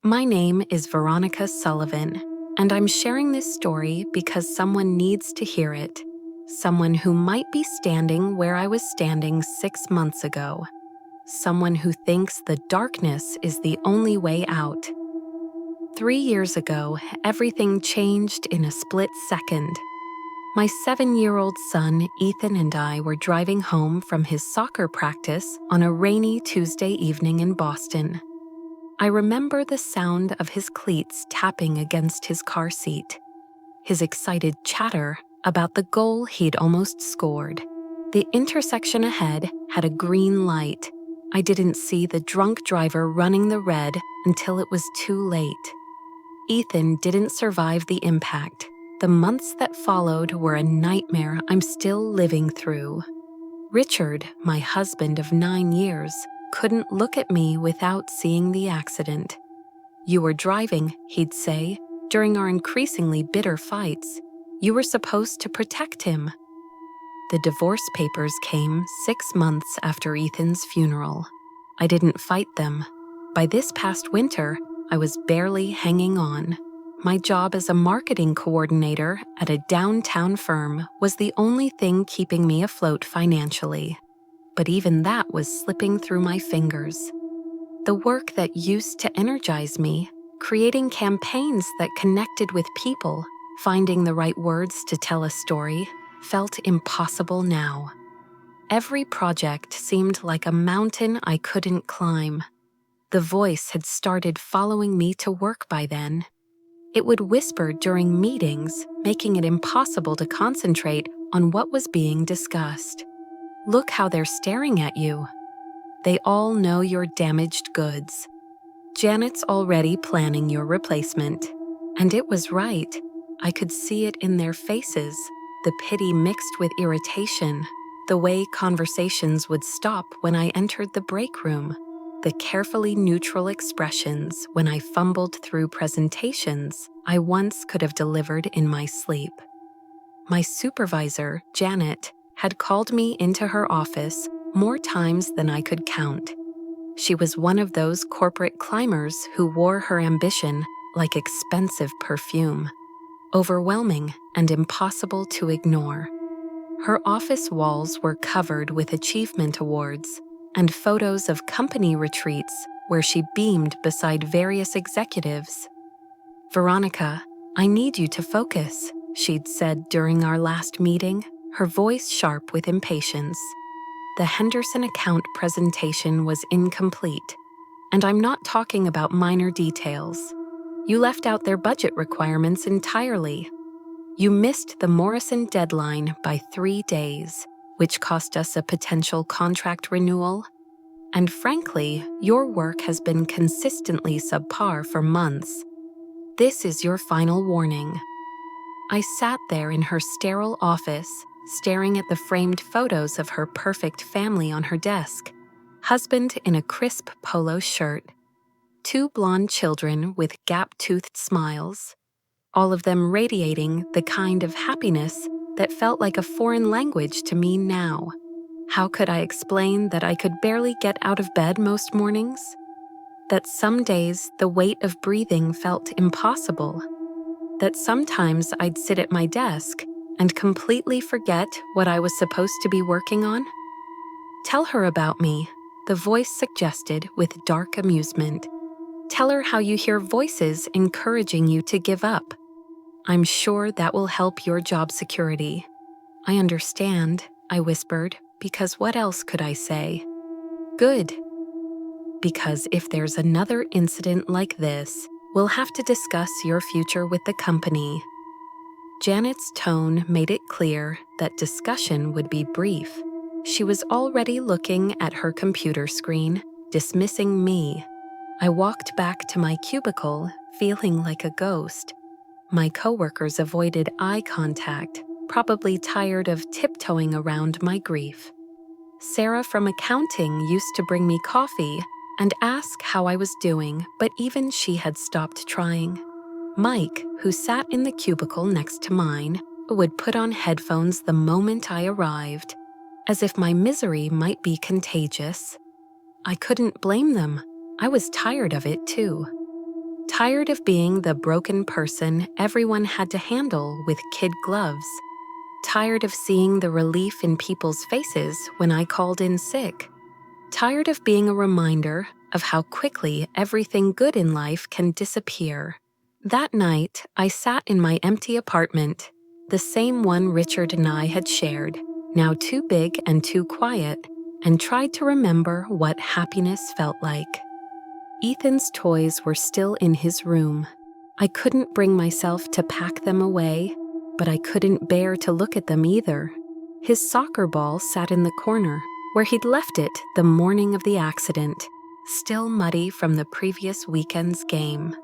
My name is Veronica Sullivan, and I'm sharing this story because someone needs to hear it. Someone who might be standing where I was standing 6 months ago. Someone who thinks the darkness is the only way out. 3 years ago, everything changed in a split second. My 7-year-old son, Ethan, and I were driving home from his soccer practice on a rainy Tuesday evening in Boston. I remember the sound of his cleats tapping against his car seat, his excited chatter about the goal he'd almost scored. The intersection ahead had a green light. I didn't see the drunk driver running the red until it was too late. Ethan didn't survive the impact. The months that followed were a nightmare I'm still living through. Richard, my husband of 9 years, couldn't look at me without seeing the accident. "You were driving," he'd say, during our increasingly bitter fights. "You were supposed to protect him." The divorce papers came 6 months after Ethan's funeral. I didn't fight them. By this past winter, I was barely hanging on. My job as a marketing coordinator at a downtown firm was the only thing keeping me afloat financially. But even that was slipping through my fingers. The work that used to energize me, creating campaigns that connected with people, finding the right words to tell a story, felt impossible now. Every project seemed like a mountain I couldn't climb. The voice had started following me to work by then. It would whisper during meetings, making it impossible to concentrate on what was being discussed. "Look how they're staring at you. They all know you're damaged goods. Janet's already planning your replacement." And it was right. I could see it in their faces, the pity mixed with irritation, the way conversations would stop when I entered the break room, the carefully neutral expressions when I fumbled through presentations I once could have delivered in my sleep. My supervisor, Janet, had called me into her office more times than I could count. She was one of those corporate climbers who wore her ambition like expensive perfume, overwhelming and impossible to ignore. Her office walls were covered with achievement awards and photos of company retreats where she beamed beside various executives. "Veronica, I need you to focus," she'd said during our last meeting, her voice sharp with impatience. The Henderson account presentation was incomplete, and I'm not talking about minor details. You left out their budget requirements entirely. You missed the Morrison deadline by 3 days, which cost us a potential contract renewal. And frankly, your work has been consistently subpar for months. This is your final warning. I sat there in her sterile office, staring at the framed photos of her perfect family on her desk. Husband in a crisp polo shirt. 2 blonde children with gap-toothed smiles. All of them radiating the kind of happiness that felt like a foreign language to me now. How could I explain that I could barely get out of bed most mornings? That some days the weight of breathing felt impossible? That sometimes I'd sit at my desk and completely forget what I was supposed to be working on? "Tell her about me," the voice suggested with dark amusement. "Tell her how you hear voices encouraging you to give up. I'm sure that will help your job security." "I understand," I whispered, because what else could I say? "Good. Because if there's another incident like this, we'll have to discuss your future with the company." Janet's tone made it clear that discussion would be brief. She was already looking at her computer screen, dismissing me. I walked back to my cubicle, feeling like a ghost. My coworkers avoided eye contact, probably tired of tiptoeing around my grief. Sarah from accounting used to bring me coffee and ask how I was doing, but even she had stopped trying. Mike, who sat in the cubicle next to mine, would put on headphones the moment I arrived, as if my misery might be contagious. I couldn't blame them. I was tired of it too. Tired of being the broken person everyone had to handle with kid gloves. Tired of seeing the relief in people's faces when I called in sick. Tired of being a reminder of how quickly everything good in life can disappear. That night, I sat in my empty apartment, the same one Richard and I had shared, now too big and too quiet, and tried to remember what happiness felt like. Ethan's toys were still in his room. I couldn't bring myself to pack them away, but I couldn't bear to look at them either. His soccer ball sat in the corner, where he'd left it the morning of the accident, still muddy from the previous weekend's game.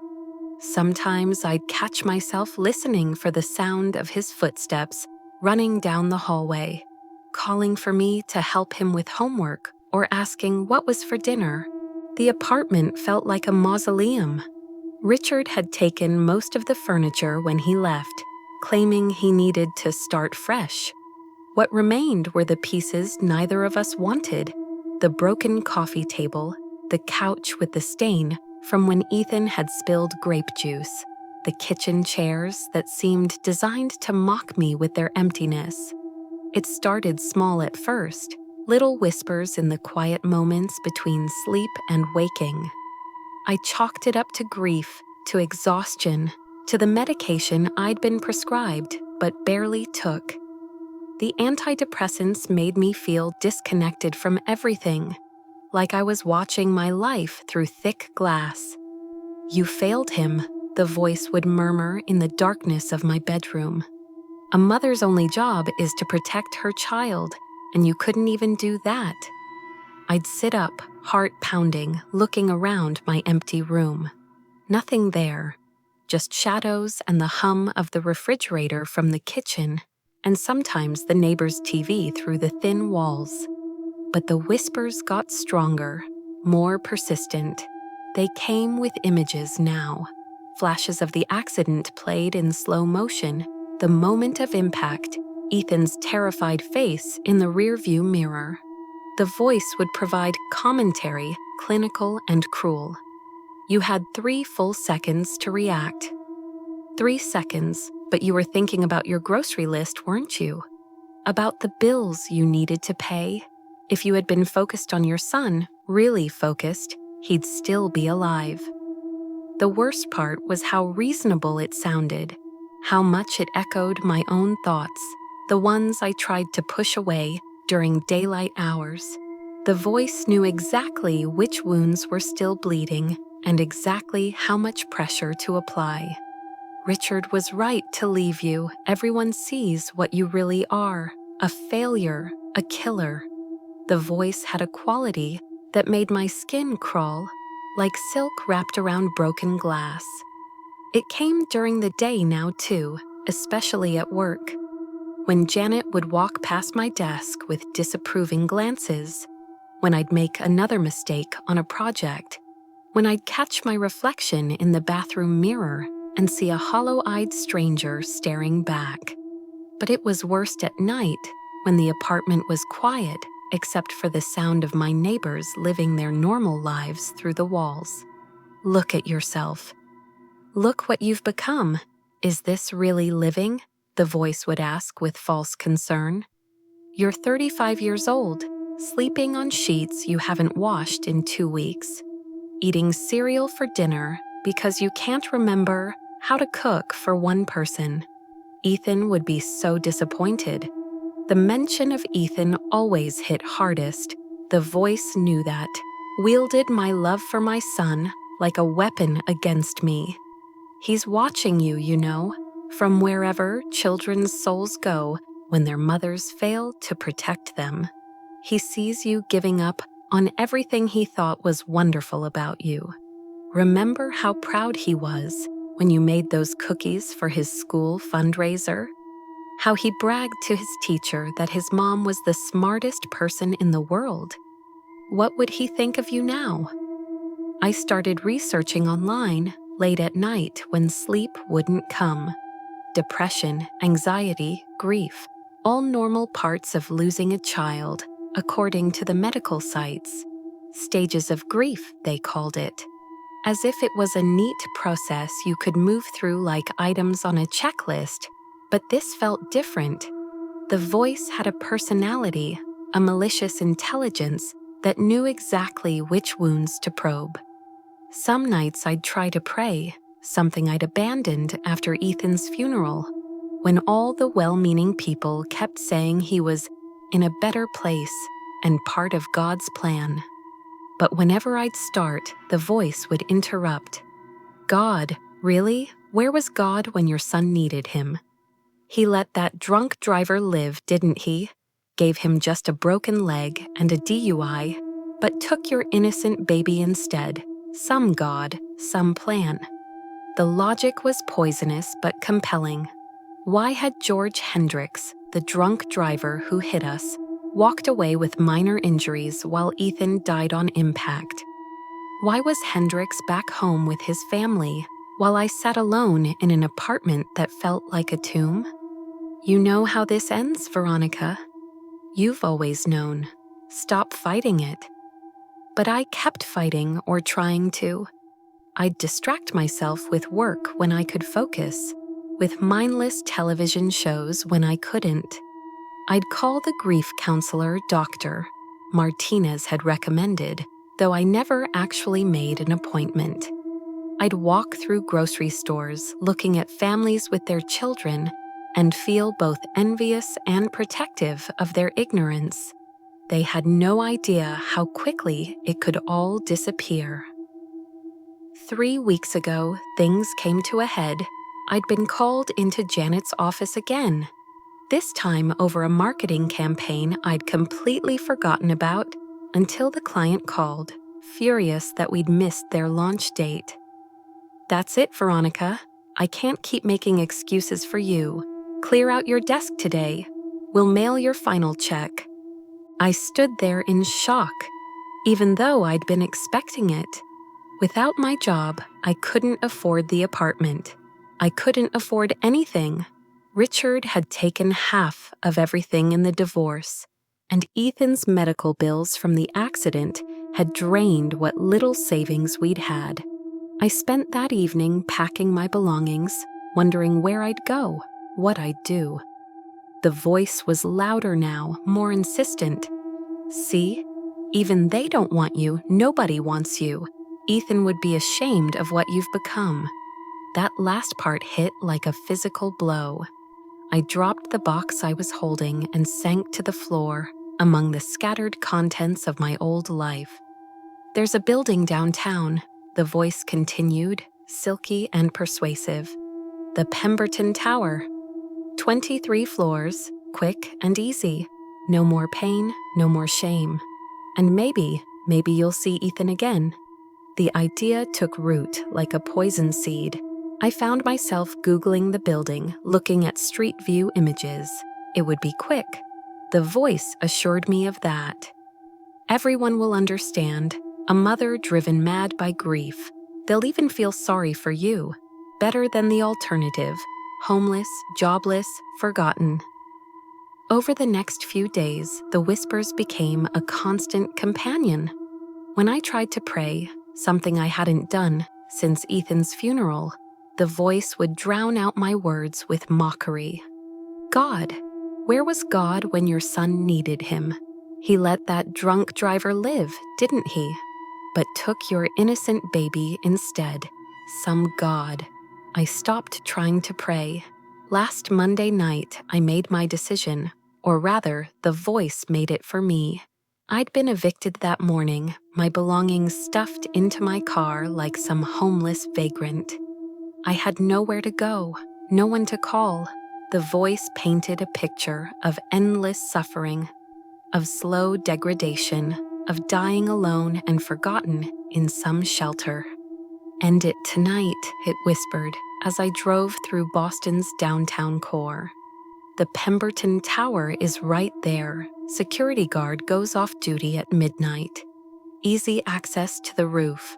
Sometimes I'd catch myself listening for the sound of his footsteps running down the hallway, calling for me to help him with homework or asking what was for dinner. The apartment felt like a mausoleum. Richard had taken most of the furniture when he left, claiming he needed to start fresh. What remained were the pieces neither of us wanted: the broken coffee table, the couch with the stain from when Ethan had spilled grape juice, the kitchen chairs that seemed designed to mock me with their emptiness. It started small at first, little whispers in the quiet moments between sleep and waking. I chalked it up to grief, to exhaustion, to the medication I'd been prescribed but barely took. The antidepressants made me feel disconnected from everything, like I was watching my life through thick glass. "You failed him," the voice would murmur in the darkness of my bedroom. "A mother's only job is to protect her child, and you couldn't even do that." I'd sit up, heart pounding, looking around my empty room. Nothing there, just shadows and the hum of the refrigerator from the kitchen, and sometimes the neighbor's TV through the thin walls. But the whispers got stronger, more persistent. They came with images now. Flashes of the accident played in slow motion, the moment of impact, Ethan's terrified face in the rearview mirror. The voice would provide commentary, clinical and cruel. "You had 3 full seconds to react." 3 seconds, but you were thinking about your grocery list, weren't you? About the bills you needed to pay? If you had been focused on your son, really focused, he'd still be alive. The worst part was how reasonable it sounded, how much it echoed my own thoughts, the ones I tried to push away during daylight hours. The voice knew exactly which wounds were still bleeding and exactly how much pressure to apply. "Richard was right to leave you. Everyone sees what you really are, a failure, a killer." The voice had a quality that made my skin crawl, like silk wrapped around broken glass. It came during the day now too, especially at work. When Janet would walk past my desk with disapproving glances, when I'd make another mistake on a project, when I'd catch my reflection in the bathroom mirror and see a hollow-eyed stranger staring back. But it was worst at night, when the apartment was quiet, except for the sound of my neighbors living their normal lives through the walls. "Look at yourself. Look what you've become. Is this really living?" the voice would ask with false concern. "You're 35 years old, sleeping on sheets you haven't washed in 2 weeks, eating cereal for dinner because you can't remember how to cook for one person." Ethan would be so disappointed. The mention of Ethan always hit hardest. The voice knew that, wielded my love for my son like a weapon against me. "He's watching you, you know, from wherever children's souls go when their mothers fail to protect them. He sees you giving up on everything he thought was wonderful about you. Remember how proud he was when you made those cookies for his school fundraiser? How he bragged to his teacher that his mom was the smartest person in the world. What would he think of you now?" I started researching online late at night when sleep wouldn't come. Depression, anxiety, grief, all normal parts of losing a child, according to the medical sites. Stages of grief, they called it. as if it was a neat process you could move through like items on a checklist. But this felt different. The voice had a personality, a malicious intelligence that knew exactly which wounds to probe. Some nights I'd try to pray, something I'd abandoned after Ethan's funeral, when all the well-meaning people kept saying he was in a better place and part of God's plan. But whenever I'd start, the voice would interrupt. God, really? Where was God when your son needed him? He let that drunk driver live, didn't he? Gave him just a broken leg and a DUI, but took your innocent baby instead. Some God, some plan. The logic was poisonous but compelling. Why had George Hendricks, the drunk driver who hit us, walked away with minor injuries while Ethan died on impact? Why was Hendricks back home with his family while I sat alone in an apartment that felt like a tomb? You know how this ends, Veronica. You've always known. Stop fighting it. But I kept fighting or trying to. I'd distract myself with work when I could focus, with mindless television shows when I couldn't. I'd call the grief counselor Dr. Martinez had recommended, though I never actually made an appointment. I'd walk through grocery stores looking at families with their children and feel both envious and protective of their ignorance. They had no idea how quickly it could all disappear. 3 weeks ago, things came to a head. I'd been called into Janet's office again, this time over a marketing campaign I'd completely forgotten about until the client called, furious that we'd missed their launch date. That's it, Veronica. I can't keep making excuses for you. Clear out your desk today. We'll mail your final check. I stood there in shock, even though I'd been expecting it. Without my job, I couldn't afford the apartment. I couldn't afford anything. Richard had taken half of everything in the divorce, and Ethan's medical bills from the accident had drained what little savings we'd had. I spent that evening packing my belongings, wondering where I'd go, what I'd do. The voice was louder now, more insistent. See? Even they don't want you, nobody wants you. Ethan would be ashamed of what you've become. That last part hit like a physical blow. I dropped the box I was holding and sank to the floor among the scattered contents of my old life. There's a building downtown, the voice continued, silky and persuasive. The Pemberton Tower. 23 floors, quick and easy. No more pain, no more shame. And maybe you'll see Ethan again. The idea took root like a poison seed. I found myself Googling the building, looking at street view images. It would be quick. The voice assured me of that. Everyone will understand. A mother driven mad by grief. They'll even feel sorry for you. Better than the alternative. Homeless, jobless, forgotten. Over the next few days, the whispers became a constant companion. When I tried to pray, something I hadn't done since Ethan's funeral, the voice would drown out my words with mockery. God, where was God when your son needed him? He let that drunk driver live, didn't he? But took your innocent baby instead. Some God. I stopped trying to pray. Last Monday night, I made my decision, or rather, the voice made it for me. I'd been evicted that morning, my belongings stuffed into my car like some homeless vagrant. I had nowhere to go, no one to call. The voice painted a picture of endless suffering, of slow degradation, of dying alone and forgotten in some shelter. End it tonight, it whispered as I drove through Boston's downtown core. The Pemberton Tower is right there. Security guard goes off duty at midnight. Easy access to the roof.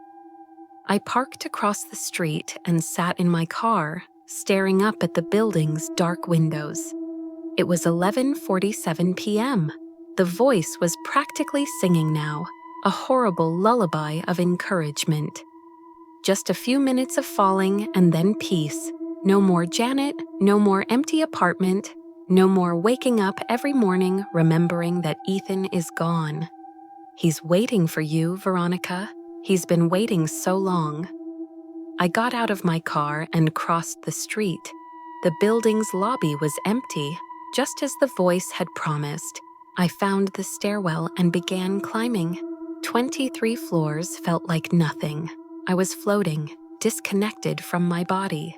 I parked across the street and sat in my car, staring up at the building's dark windows. It was 11:47 p.m. The voice was practically singing now, a horrible lullaby of encouragement. Just a few minutes of falling and then peace. No more Janet, no more empty apartment, no more waking up every morning remembering that Ethan is gone. He's waiting for you, Veronica. He's been waiting so long. I got out of my car and crossed the street. The building's lobby was empty, just as the voice had promised. I found the stairwell and began climbing. 23 floors felt like nothing. I was floating, disconnected from my body.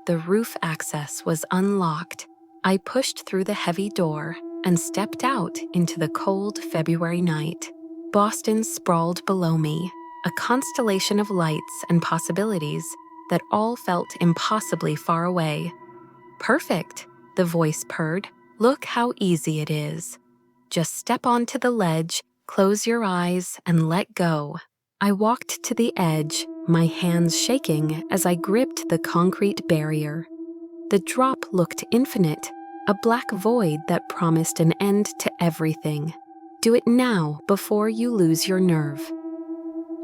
The roof access was unlocked. I pushed through the heavy door and stepped out into the cold February night. Boston sprawled below me, a constellation of lights and possibilities that all felt impossibly far away. "Perfect," the voice purred. "Look how easy it is. Just step onto the ledge, close your eyes, and let go." I walked to the edge, my hands shaking as I gripped the concrete barrier. The drop looked infinite, a black void that promised an end to everything. Do it now before you lose your nerve.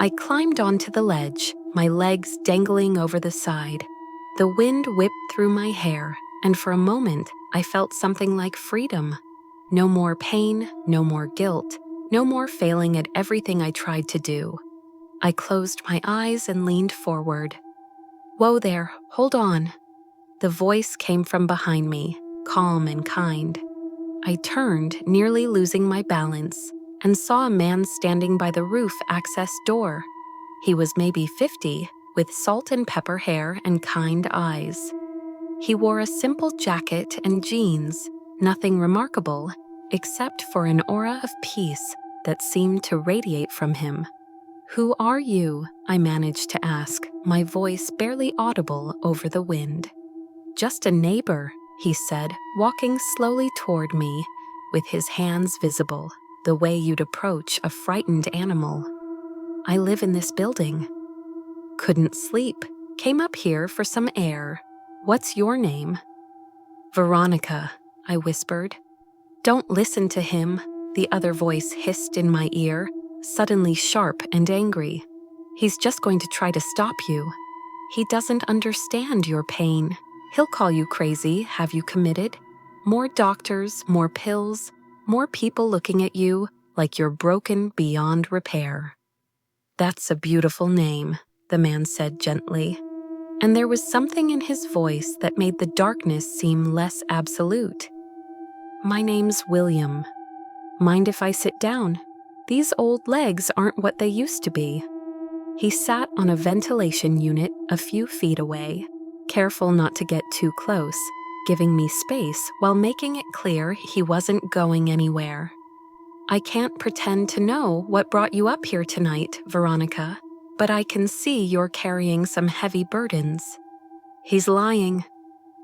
I climbed onto the ledge, my legs dangling over the side. The wind whipped through my hair, and for a moment I felt something like freedom. No more pain, no more guilt, no more failing at everything I tried to do. I closed my eyes and leaned forward. "Whoa there, hold on." The voice came from behind me, calm and kind. I turned, nearly losing my balance, and saw a man standing by the roof access door. He was maybe 50, with salt and pepper hair and kind eyes. He wore a simple jacket and jeans, nothing remarkable, except for an aura of peace that seemed to radiate from him. "Who are you?" I managed to ask, my voice barely audible over the wind. "Just a neighbor," he said, walking slowly toward me, with his hands visible, the way you'd approach a frightened animal. "I live in this building." "Couldn't sleep. Came up here for some air. What's your name?" "Veronica," I whispered. "Don't listen to him," the other voice hissed in my ear, suddenly sharp and angry. "He's just going to try to stop you. He doesn't understand your pain. He'll call you crazy, have you committed? More doctors, more pills, more people looking at you like you're broken beyond repair." "That's a beautiful name," the man said gently. And there was something in his voice that made the darkness seem less absolute. "My name's William. Mind if I sit down? These old legs aren't what they used to be." He sat on a ventilation unit a few feet away, careful not to get too close, giving me space while making it clear he wasn't going anywhere. "I can't pretend to know what brought you up here tonight, Veronica, but I can see you're carrying some heavy burdens." "He's lying.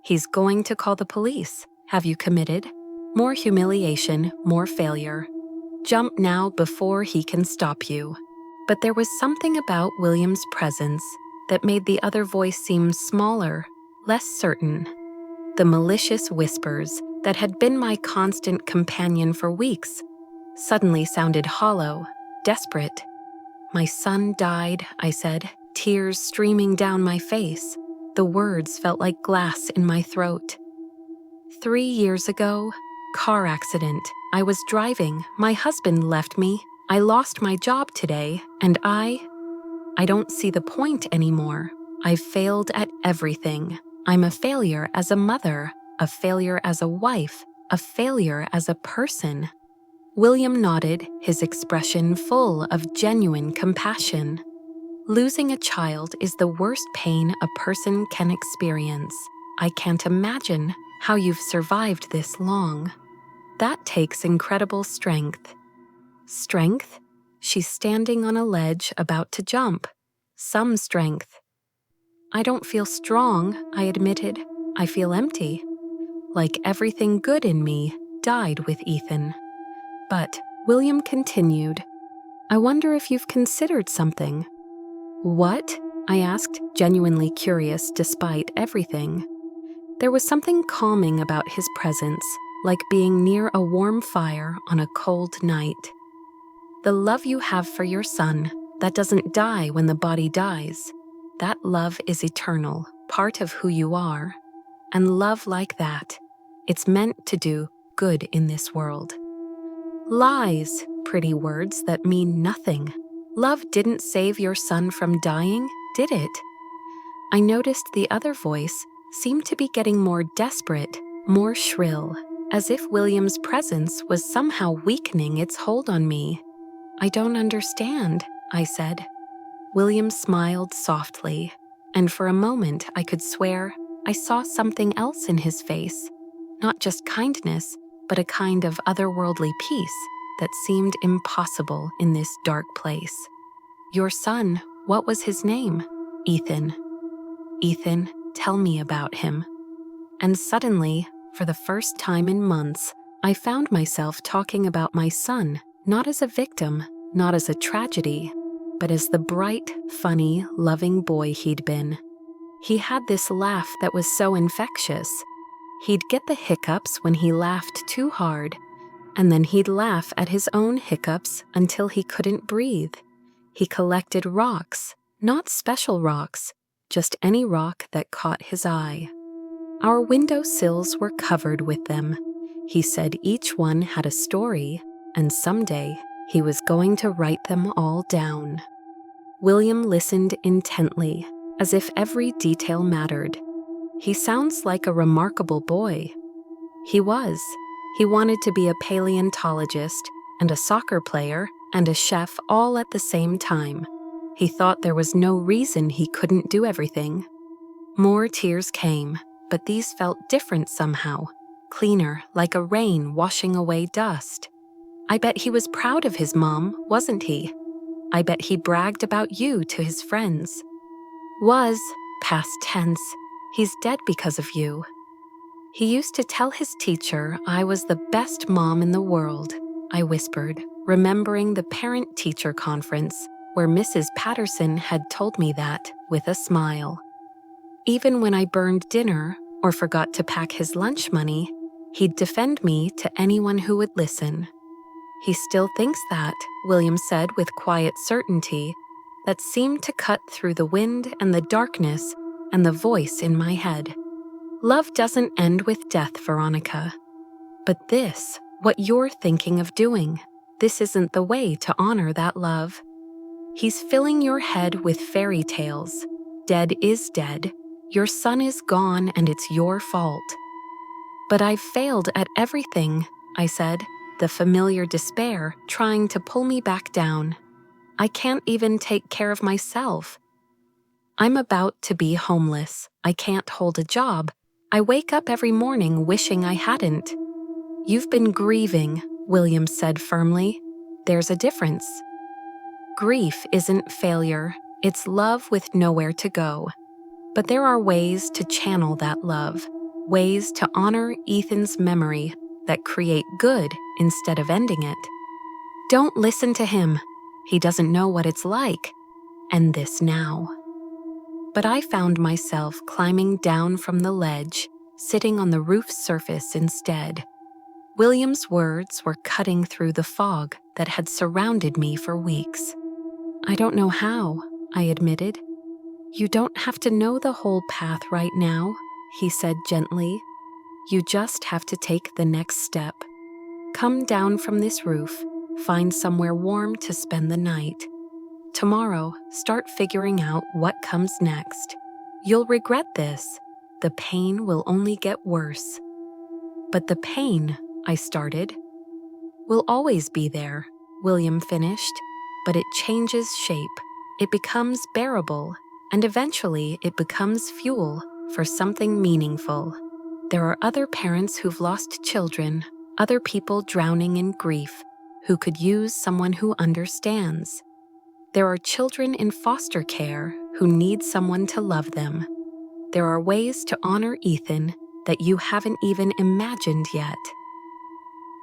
He's going to call the police. Have you committed? More humiliation, more failure. Jump now before he can stop you." But there was something about William's presence that made the other voice seem smaller, less certain. The malicious whispers that had been my constant companion for weeks suddenly sounded hollow, desperate. "My son died," I said, tears streaming down my face. The words felt like glass in my throat. 3 years ago, car accident. I was driving, my husband left me, I lost my job today, and I don't see the point anymore. I've failed at everything. I'm a failure as a mother, a failure as a wife, a failure as a person." William nodded, his expression full of genuine compassion. "Losing a child is the worst pain a person can experience. I can't imagine how you've survived this long. That takes incredible strength." "Strength?" She's standing on a ledge about to jump. "Some strength." "I don't feel strong," I admitted. "I feel empty. Like everything good in me died with Ethan." But William continued, "I wonder if you've considered something." "What?" I asked, genuinely curious despite everything. There was something calming about his presence, like being near a warm fire on a cold night. "The love you have for your son, that doesn't die when the body dies. That love is eternal, part of who you are. And love like that, it's meant to do good in this world. Lies, pretty words that mean nothing. Love didn't save your son from dying, did it? I noticed the other voice seemed to be getting more desperate, more shrill, as if William's presence was somehow weakening its hold on me. I don't understand, I said. William smiled softly, and for a moment I could swear I saw something else in his face. Not just kindness, but a kind of otherworldly peace that seemed impossible in this dark place. Your son, what was his name? Ethan. Ethan, tell me about him. And suddenly, for the first time in months, I found myself talking about my son, not as a victim, not as a tragedy, but as the bright, funny, loving boy he'd been. He had this laugh that was so infectious. He'd get the hiccups when he laughed too hard, and then he'd laugh at his own hiccups until he couldn't breathe. He collected rocks, not special rocks, just any rock that caught his eye. Our window sills were covered with them. He said each one had a story, and someday he was going to write them all down. William listened intently, as if every detail mattered. He sounds like a remarkable boy. He was. He wanted to be a paleontologist and a soccer player and a chef all at the same time. He thought there was no reason he couldn't do everything. More tears came, but these felt different somehow, cleaner, like a rain washing away dust. I bet he was proud of his mom, wasn't he? I bet he bragged about you to his friends. Was, past tense, he's dead because of you. He used to tell his teacher I was the best mom in the world, I whispered, remembering the parent-teacher conference where Mrs. Patterson had told me that with a smile. Even when I burned dinner or forgot to pack his lunch money, he'd defend me to anyone who would listen. He still thinks that, William said with quiet certainty that seemed to cut through the wind and the darkness and the voice in my head. Love doesn't end with death, Veronica. But this, what you're thinking of doing, this isn't the way to honor that love. He's filling your head with fairy tales. Dead is dead. Your son is gone and it's your fault. But I've failed at everything, I said, the familiar despair trying to pull me back down. I can't even take care of myself. I'm about to be homeless. I can't hold a job. I wake up every morning wishing I hadn't. You've been grieving, William said firmly. There's a difference. Grief isn't failure. It's love with nowhere to go. But there are ways to channel that love, ways to honor Ethan's memory that create good instead of ending it. Don't listen to him. He doesn't know what it's like. End this now. But I found myself climbing down from the ledge, sitting on the roof's surface instead. William's words were cutting through the fog that had surrounded me for weeks. I don't know how, I admitted. You don't have to know the whole path right now, he said gently. You just have to take the next step. Come down from this roof, find somewhere warm to spend the night. Tomorrow, start figuring out what comes next. You'll regret this. The pain will only get worse. But the pain, I started, will always be there, William finished, but it changes shape. It becomes bearable, and eventually it becomes fuel for something meaningful. There are other parents who've lost children, other people drowning in grief, who could use someone who understands. There are children in foster care who need someone to love them. There are ways to honor Ethan that you haven't even imagined yet.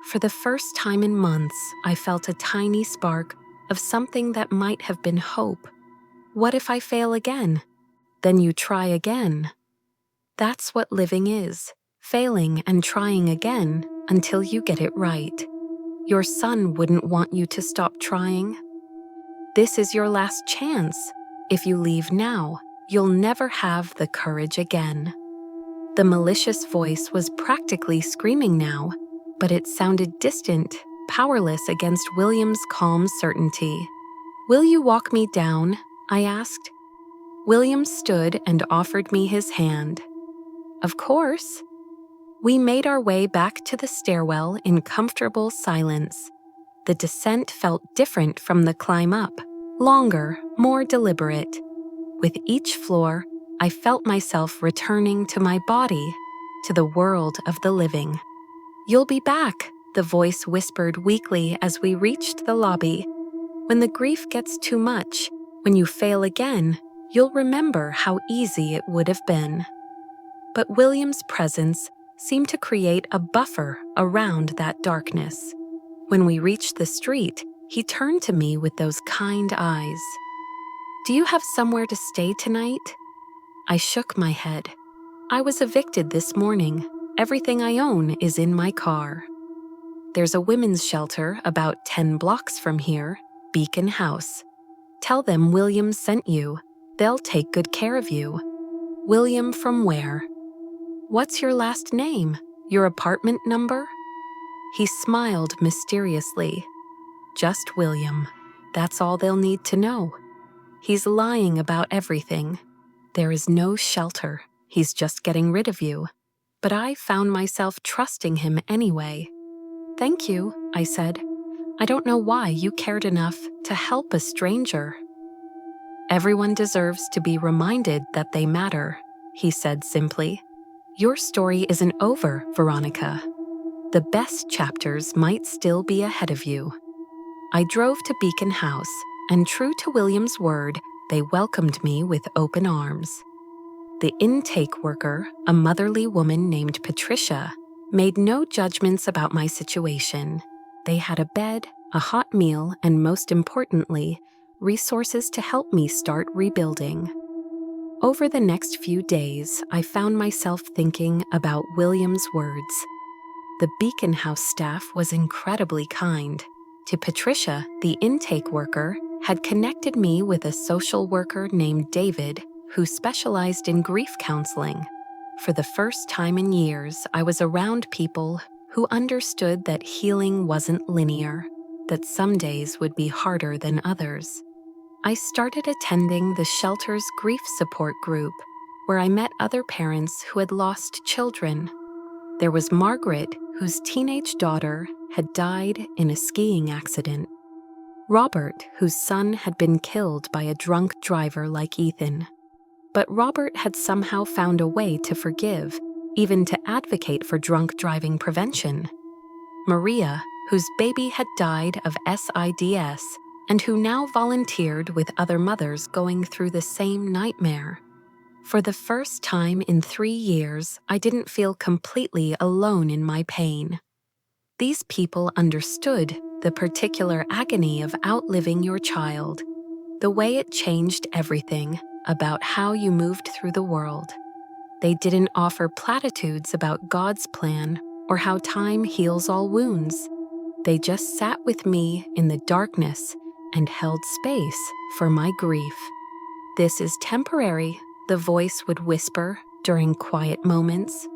For the first time in months, I felt a tiny spark of something that might have been hope. What if I fail again? Then you try again. That's what living is, failing and trying again until you get it right. Your son wouldn't want you to stop trying. This is your last chance. If you leave now, you'll never have the courage again." The malicious voice was practically screaming now, but it sounded distant, powerless against William's calm certainty. "Will you walk me down?" I asked. William stood and offered me his hand. "Of course." We made our way back to the stairwell in comfortable silence. The descent felt different from the climb up, longer, more deliberate. With each floor, I felt myself returning to my body, to the world of the living. "You'll be back," the voice whispered weakly as we reached the lobby. "When the grief gets too much, when you fail again, you'll remember how easy it would have been." But William's presence seemed to create a buffer around that darkness. When we reached the street, he turned to me with those kind eyes. "Do you have somewhere to stay tonight?" I shook my head. "I was evicted this morning. Everything I own is in my car." "There's a women's shelter about 10 blocks from here, Beacon House. Tell them William sent you. They'll take good care of you." "William from where?" "What's your last name? Your apartment number?" He smiled mysteriously. "Just William. That's all they'll need to know. He's lying about everything. There is no shelter. He's just getting rid of you." But I found myself trusting him anyway. "Thank you," I said. "I don't know why you cared enough to help a stranger." "Everyone deserves to be reminded that they matter," he said simply. "Your story isn't over, Veronica. The best chapters might still be ahead of you." I drove to Beacon House, and true to William's word, they welcomed me with open arms. The intake worker, a motherly woman named Patricia, made no judgments about my situation. They had a bed, a hot meal, and most importantly, resources to help me start rebuilding. Over the next few days, I found myself thinking about William's words. The Beacon House staff was incredibly kind. To Patricia, the intake worker, had connected me with a social worker named David, who specialized in grief counseling. For the first time in years, I was around people who understood that healing wasn't linear, that some days would be harder than others. I started attending the shelter's grief support group, where I met other parents who had lost children. There was Margaret, whose teenage daughter had died in a skiing accident. Robert, whose son had been killed by a drunk driver like Ethan. But Robert had somehow found a way to forgive, even to advocate for drunk driving prevention. Maria, whose baby had died of SIDS, and who now volunteered with other mothers going through the same nightmare. For the first time in 3 years, I didn't feel completely alone in my pain. These people understood the particular agony of outliving your child, the way it changed everything about how you moved through the world. They didn't offer platitudes about God's plan or how time heals all wounds. They just sat with me in the darkness and held space for my grief. "This is temporary," the voice would whisper during quiet moments,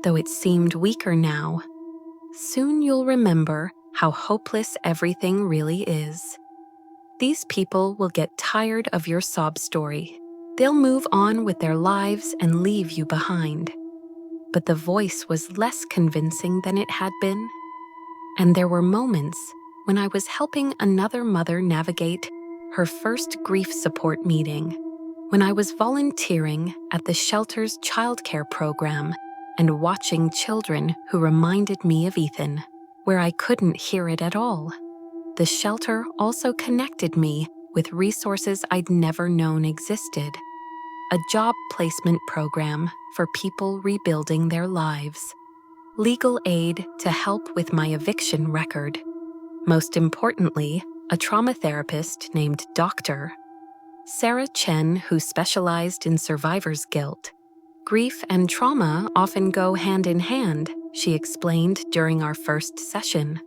though it seemed weaker now. "Soon you'll remember how hopeless everything really is." These people will get tired of your sob story. They'll move on with their lives and leave you behind. But the voice was less convincing than it had been. And there were moments when I was helping another mother navigate her first grief support meeting, when I was volunteering at the shelter's childcare program and watching children who reminded me of Ethan, where I couldn't hear it at all. The shelter also connected me with resources I'd never known existed. A job placement program for people rebuilding their lives. Legal aid to help with my eviction record. Most importantly, a trauma therapist named Dr. Sarah Chen, who specialized in survivor's guilt. "Grief and trauma often go hand in hand," she explained during our first session.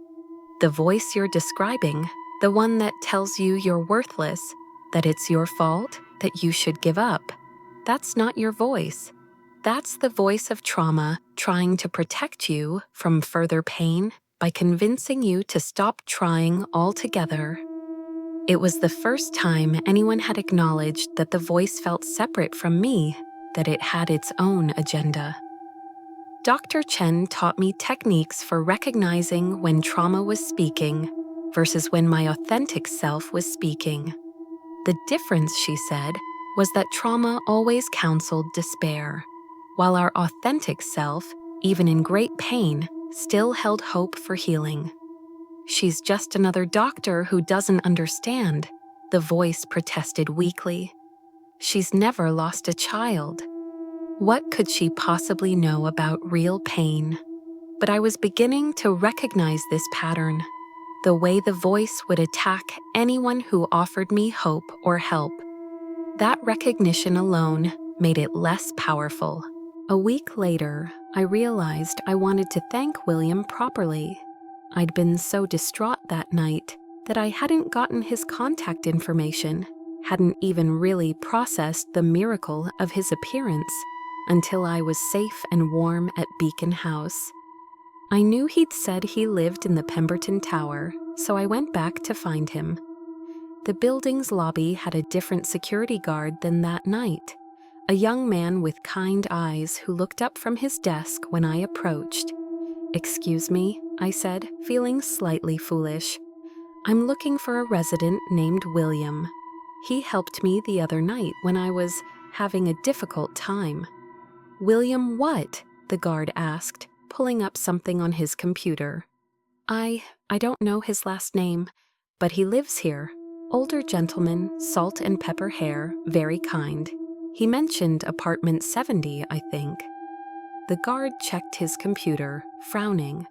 "The voice you're describing, the one that tells you you're worthless, that it's your fault, that you should give up, That's not your voice. That's the voice of trauma trying to protect you from further pain by convincing you to stop trying altogether. It was the first time anyone had acknowledged that the voice felt separate from me, that it had its own agenda. Dr. Chen taught me techniques for recognizing when trauma was speaking versus when my authentic self was speaking. The difference, she said, was that trauma always counseled despair, while our authentic self, even in great pain, still held hope for healing. She's just another doctor who doesn't understand, the voice protested weakly. She's never lost a child. What could she possibly know about real pain? But I was beginning to recognize this pattern, the way the voice would attack anyone who offered me hope or help. That recognition alone made it less powerful. A week later, I realized I wanted to thank William properly. I'd been so distraught that night that I hadn't gotten his contact information, hadn't even really processed the miracle of his appearance until I was safe and warm at Beacon House. I knew he'd said he lived in the Pemberton Tower, so I went back to find him. The building's lobby had a different security guard than that night, a young man with kind eyes who looked up from his desk when I approached. "Excuse me," I said, feeling slightly foolish. "I'm looking for a resident named William. He helped me the other night when I was having a difficult time." "William what?" the guard asked, pulling up something on his computer. I don't know his last name, but he lives here. Older gentleman, salt and pepper hair, very kind. He mentioned apartment 70, I think." The guard checked his computer, frowning.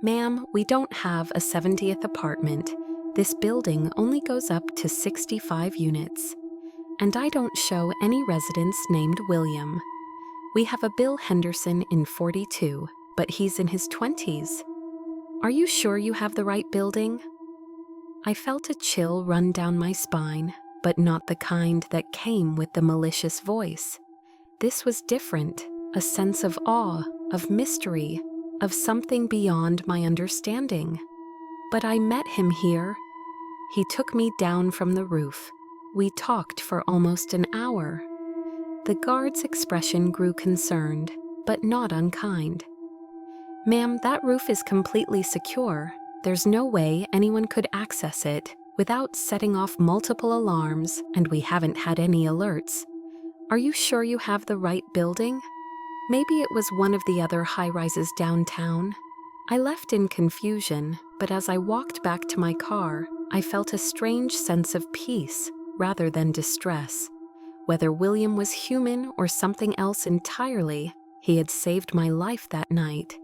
"Ma'am, we don't have a 70th apartment. This building only goes up to 65 units. And I don't show any residents named William. We have a Bill Henderson in 42, but he's in his 20s. Are you sure you have the right building?" I felt a chill run down my spine, but not the kind that came with the malicious voice. This was different, a sense of awe, of mystery, of something beyond my understanding. But I met him here. He took me down from the roof. We talked for almost an hour. The guard's expression grew concerned, but not unkind. "Ma'am, that roof is completely secure. There's no way anyone could access it without setting off multiple alarms, and we haven't had any alerts. Are you sure you have the right building? Maybe it was one of the other high-rises downtown." I left in confusion, but as I walked back to my car, I felt a strange sense of peace rather than distress. Whether William was human or something else entirely, he had saved my life that night.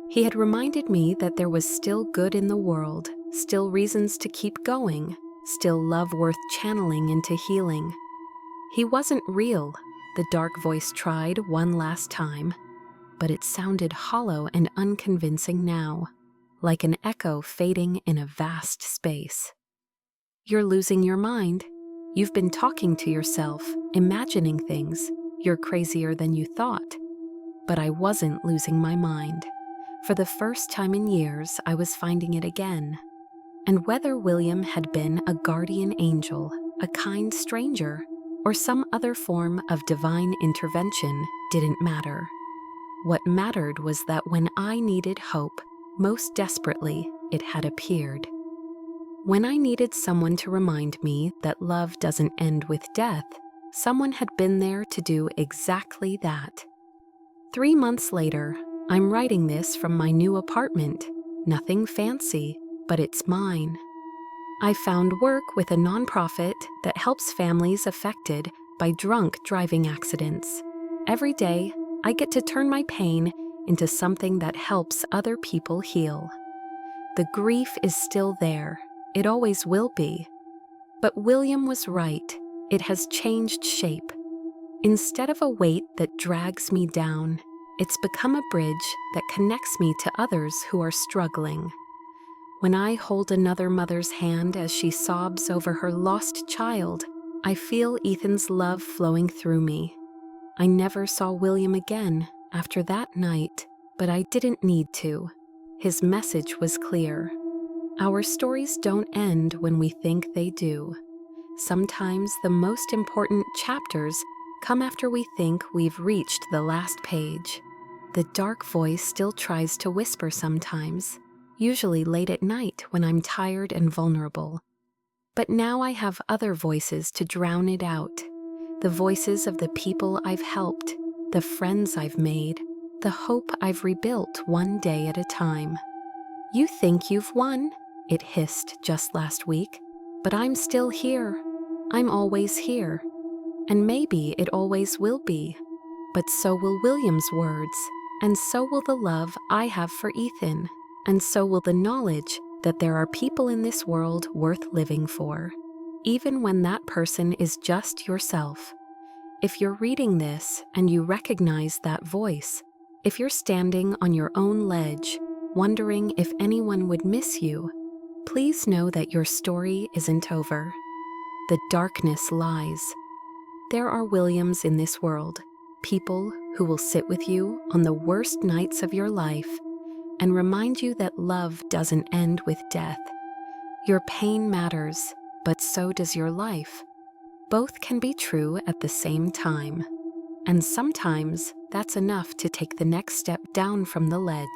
He had reminded me that there was still good in the world, still reasons to keep going, still love worth channeling into healing. He wasn't real, the dark voice tried one last time, but it sounded hollow and unconvincing now, like an echo fading in a vast space. "You're losing your mind. You've been talking to yourself, imagining things. You're crazier than you thought." But I wasn't losing my mind. For the first time in years, I was finding it again. And whether William had been a guardian angel, a kind stranger, or some other form of divine intervention didn't matter. What mattered was that when I needed hope, most desperately, it had appeared. When I needed someone to remind me that love doesn't end with death, someone had been there to do exactly that. 3 months later, I'm writing this from my new apartment. Nothing fancy, but it's mine. I found work with a nonprofit that helps families affected by drunk driving accidents. Every day, I get to turn my pain into something that helps other people heal. The grief is still there. It always will be. But William was right. It has changed shape. Instead of a weight that drags me down, it's become a bridge that connects me to others who are struggling. When I hold another mother's hand as she sobs over her lost child, I feel Ethan's love flowing through me. I never saw William again after that night, but I didn't need to. His message was clear. Our stories don't end when we think they do. Sometimes the most important chapters come after we think we've reached the last page. The dark voice still tries to whisper sometimes, usually late at night when I'm tired and vulnerable. But now I have other voices to drown it out. The voices of the people I've helped, the friends I've made, the hope I've rebuilt one day at a time. You think you've won, it hissed just last week, but I'm still here. I'm always here. And maybe it always will be. But so will William's words, and so will the love I have for Ethan, and so will the knowledge that there are people in this world worth living for, even when that person is just yourself. If you're reading this and you recognize that voice, if you're standing on your own ledge, wondering if anyone would miss you, please know that your story isn't over. The darkness lies. There are Williams in this world, people who will sit with you on the worst nights of your life and remind you that love doesn't end with death. Your pain matters, but so does your life. Both can be true at the same time. And sometimes that's enough to take the next step down from the ledge.